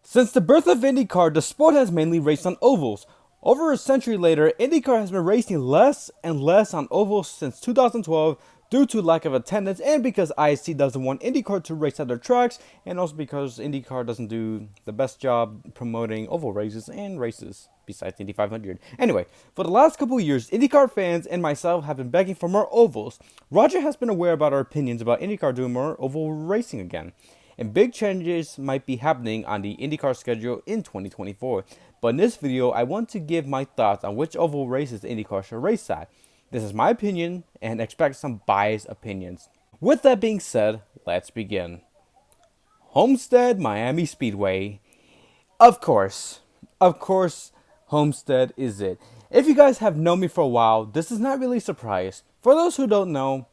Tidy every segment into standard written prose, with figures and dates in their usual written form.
Since the birth of IndyCar, the sport has mainly raced on ovals. Over a century later, IndyCar has been racing less and less on ovals since 2012 due to lack of attendance and because ISC doesn't want IndyCar to race at their tracks, and also because IndyCar doesn't do the best job promoting oval races and races besides Indy 500. Anyway, for the last couple of years, IndyCar fans and myself have been begging for more ovals. Roger has been aware about our opinions about IndyCar doing more oval racing again, and big changes might be happening on the IndyCar schedule in 2024. But in this video, I want to give my thoughts on which oval races IndyCar should race at. This is my opinion, and expect some biased opinions. With that being said, let's begin. Homestead Miami Speedway. Of course, Homestead is it. If you guys have known me for a while, this is not really a surprise. For those who don't know,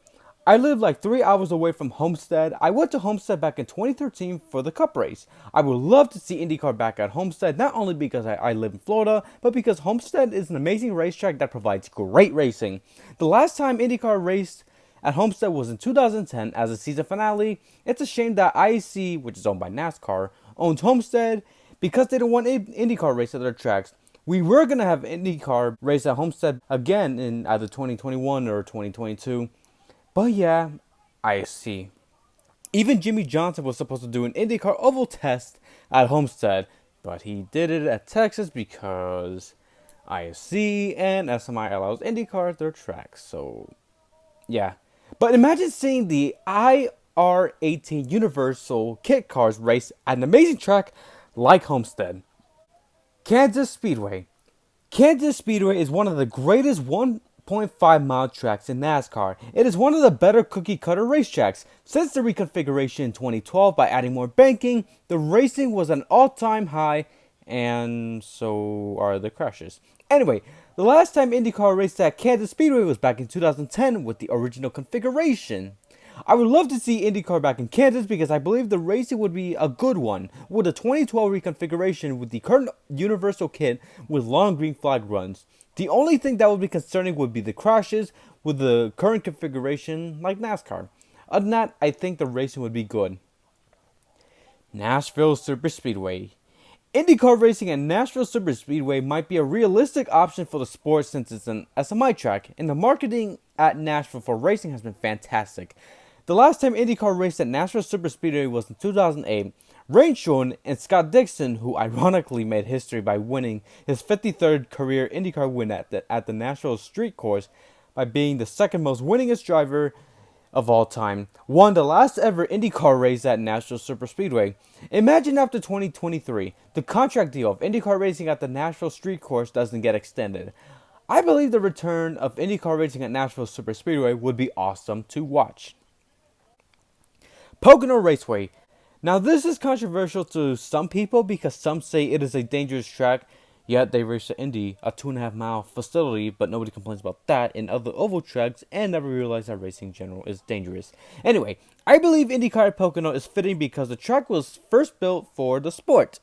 I live like 3 hours away from Homestead. I went to Homestead back in 2013 for the Cup race. I would love to see IndyCar back at Homestead, not only because I live in Florida, but because Homestead is an amazing racetrack that provides great racing. The last time IndyCar raced at Homestead was in 2010 as a season finale. It's a shame that IEC, which is owned by NASCAR, owns Homestead because they don't want IndyCar race at their tracks. We were going to have IndyCar race at Homestead again in either 2021 or 2022. But yeah, I see. Even Jimmy Johnson was supposed to do an IndyCar oval test at Homestead, but he did it at Texas because ISC and SMI allows IndyCar their tracks. So, yeah. But imagine seeing the IR18 Universal Kit Cars race at an amazing track like Homestead. Kansas Speedway. Kansas Speedway is one of the greatest 1.5 mile tracks in NASCAR. It is one of the better cookie cutter racetracks. Since the reconfiguration in 2012 by adding more banking, the racing was an all-time high, and so are the crashes. Anyway, the last time IndyCar raced at Kansas Speedway was back in 2010 with the original configuration. I would love to see IndyCar back in Kansas because I believe the racing would be a good one with the 2012 reconfiguration with the current universal kit with long green flag runs. The only thing that would be concerning would be the crashes with the current configuration like NASCAR. Other than that, I think the racing would be good. Nashville Superspeedway. IndyCar racing at Nashville Superspeedway might be a realistic option for the sport since it's an SMI track, and the marketing at Nashville for racing has been fantastic. The last time IndyCar raced at Nashville Superspeedway was in 2008. Rain Shorn and Scott Dixon, who ironically made history by winning his 53rd career IndyCar win at the Nashville Street Course by being the second most winningest driver of all time, won the last ever IndyCar race at Nashville Superspeedway. Imagine after 2023, the contract deal of IndyCar racing at the Nashville Street Course doesn't get extended. I believe the return of IndyCar racing at Nashville Superspeedway would be awesome to watch. Pocono Raceway. Now this is controversial to some people because some say it is a dangerous track, yet they race at Indy, a 2.5 mile facility, but nobody complains about that in other oval tracks and never realize that racing in general is dangerous. Anyway, I believe IndyCar at Pocono is fitting because the track was first built for the sport.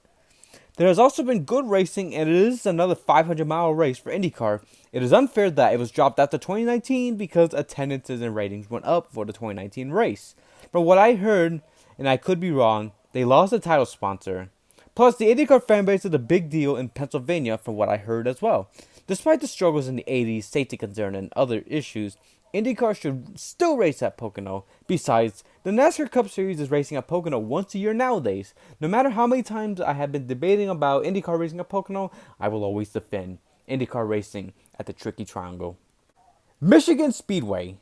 There has also been good racing, and it is another 500-mile race for IndyCar. It is unfair that it was dropped after 2019 because attendances and ratings went up for the 2019 race. From what I heard, and I could be wrong, they lost the title sponsor. Plus, the IndyCar fanbase is a big deal in Pennsylvania from what I heard as well. Despite the struggles in the 80s, safety concern, and other issues, IndyCar should still race at Pocono. Besides, the NASCAR Cup Series is racing at Pocono once a year nowadays. No matter how many times I have been debating about IndyCar racing at Pocono, I will always defend IndyCar racing at the Tricky Triangle. Michigan Speedway.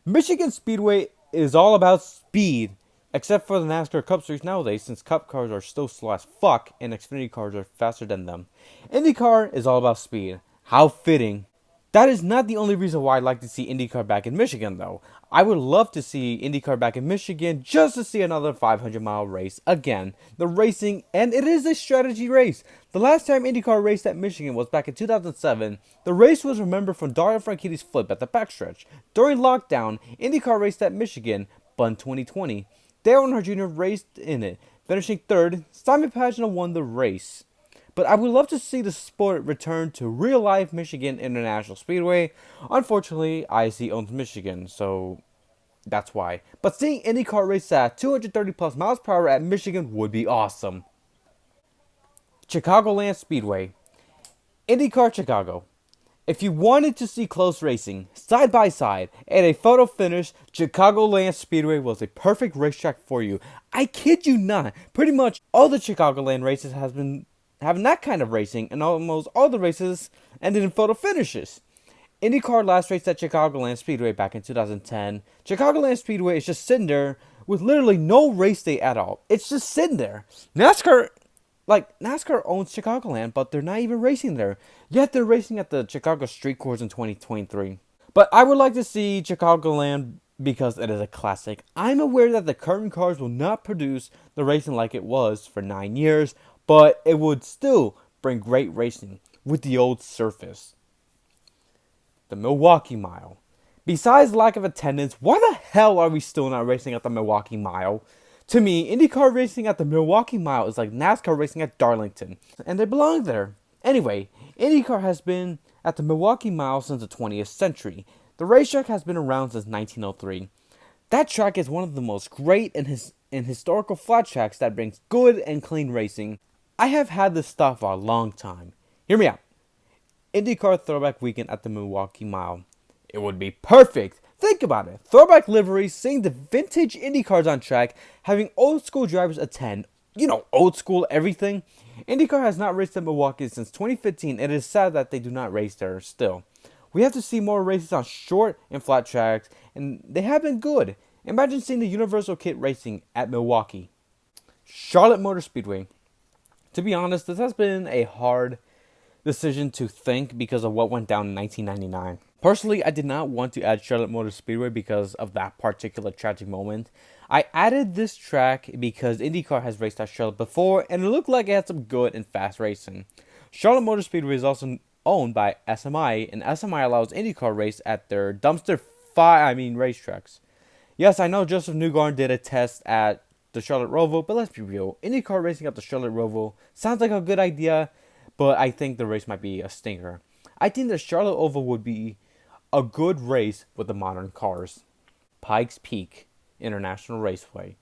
Michigan Speedway is all about speed, except for the NASCAR Cup Series nowadays, since Cup cars are still slow as fuck and Xfinity cars are faster than them. IndyCar is all about speed. How fitting. That is not the only reason why I'd like to see IndyCar back in Michigan, though. I would love to see IndyCar back in Michigan just to see another 500-mile race again. The racing, and it is a strategy race. The last time IndyCar raced at Michigan was back in 2007. The race was remembered from Dario Franchitti's flip at the backstretch. During lockdown, IndyCar raced at Michigan, but in 2020, Dale Earnhardt Jr. raced in it, finishing third. Simon Pagenaud won the race. But I would love to see the sport return to real-life Michigan International Speedway. Unfortunately, IC owns Michigan, so that's why. But seeing IndyCar race at 230 plus miles per hour at Michigan would be awesome. Chicagoland Speedway, IndyCar Chicago. If you wanted to see close racing, side by side, and a photo finish, Chicagoland Speedway was a perfect racetrack for you. I kid you not. Pretty much all the Chicagoland races has been having that kind of racing, and almost all the races ended in photo finishes. IndyCar last raced at Chicagoland Speedway back in 2010. Chicagoland Speedway is just sitting there with literally no race day at all. It's just sitting there. NASCAR owns Chicagoland, but they're not even racing there. Yet they're racing at the Chicago Street Course in 2023. But I would like to see Chicagoland because it is a classic. I'm aware that the current cars will not produce the racing like it was for 9 years, but it would still bring great racing with the old surface. The Milwaukee Mile. Besides lack of attendance, why the hell are we still not racing at the Milwaukee Mile? To me, IndyCar racing at the Milwaukee Mile is like NASCAR racing at Darlington, and they belong there. Anyway, IndyCar has been at the Milwaukee Mile since the 20th century. The racetrack has been around since 1903. That track is one of the most great and historical flat tracks that brings good and clean racing. I have had this stuff for a long time. Hear me out. IndyCar Throwback Weekend at the Milwaukee Mile. It would be perfect. Think about it. Throwback liveries, seeing the vintage Indy cars on track, having old school drivers attend. You know, old school everything. IndyCar has not raced at Milwaukee since 2015. It is sad that they do not race there still. We have to see more races on short and flat tracks, and they have been good. Imagine seeing the Universal Kit racing at Milwaukee. Charlotte Motor Speedway. To be honest, this has been a hard decision to think because of what went down in 1999. Personally, I did not want to add Charlotte Motor Speedway because of that particular tragic moment. I added this track because IndyCar has raced at Charlotte before, and it looked like it had some good and fast racing. Charlotte Motor Speedway is also owned by SMI, and SMI allows IndyCar race at their racetracks. Yes, I know Joseph Newgarden did a test at the Charlotte Roval, but let's be real. IndyCar racing at the Charlotte Roval sounds like a good idea, but I think the race might be a stinker. I think the Charlotte Oval would be a good race with the modern cars. Pikes Peak International Raceway.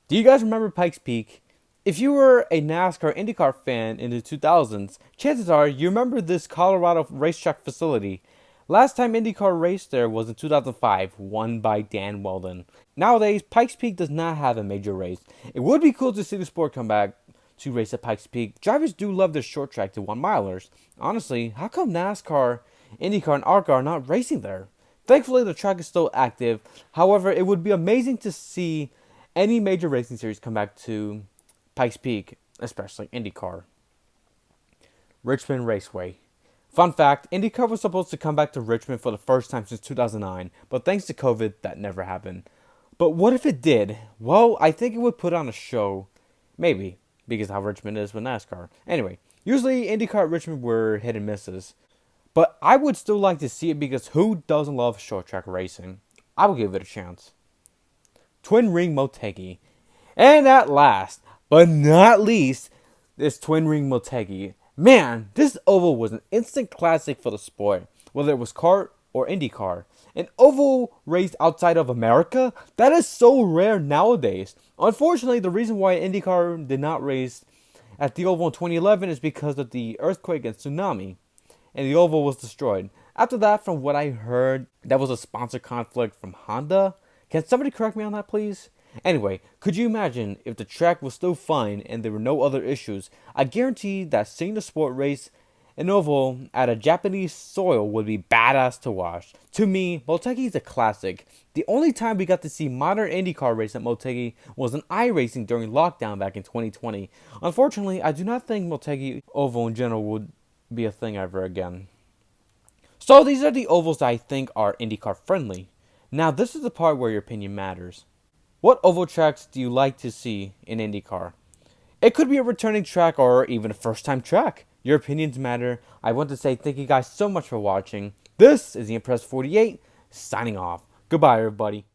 Do you guys remember Pikes Peak? If you were a NASCAR IndyCar fan in the 2000s, chances are you remember this Colorado racetrack facility. Last time IndyCar raced there was in 2005, won by Dan Weldon. Nowadays, Pikes Peak does not have a major race. It would be cool to see the sport come back to race at Pikes Peak. Drivers do love their short track to 1 milers. Honestly, how come NASCAR, IndyCar, and ARCA are not racing there? Thankfully, the track is still active. However, it would be amazing to see any major racing series come back to Pikes Peak, especially IndyCar. Richmond Raceway. Fun fact, IndyCar was supposed to come back to Richmond for the first time since 2009, but thanks to COVID, that never happened. But what if it did? Well, I think it would put on a show. Maybe, because how Richmond is with NASCAR. Anyway, usually IndyCar at Richmond were hit and misses. But I would still like to see it because who doesn't love short track racing? I will give it a chance. Twin Ring Motegi. And at last, but not least, this Twin Ring Motegi. Man, this oval was an instant classic for the sport, whether it was kart or IndyCar. An oval raced outside of America? That is so rare nowadays. Unfortunately, the reason why IndyCar did not race at the oval in 2011 is because of the earthquake and tsunami, and the oval was destroyed. After that, from what I heard, that was a sponsor conflict from Honda. Can somebody correct me on that, please? Anyway, could you imagine if the track was still fine and there were no other issues? I guarantee that seeing the sport race an oval at a Japanese soil would be badass to watch. To me, Motegi is a classic. The only time we got to see modern IndyCar race at Motegi was in iRacing during lockdown back in 2020. Unfortunately, I do not think Motegi Oval in general would be a thing ever again. So these are the ovals that I think are IndyCar friendly. Now this is the part where your opinion matters. What oval tracks do you like to see in IndyCar? It could be a returning track or even a first time track. Your opinions matter. I want to say thank you guys so much for watching. This is the Impress 48 signing off. Goodbye everybody.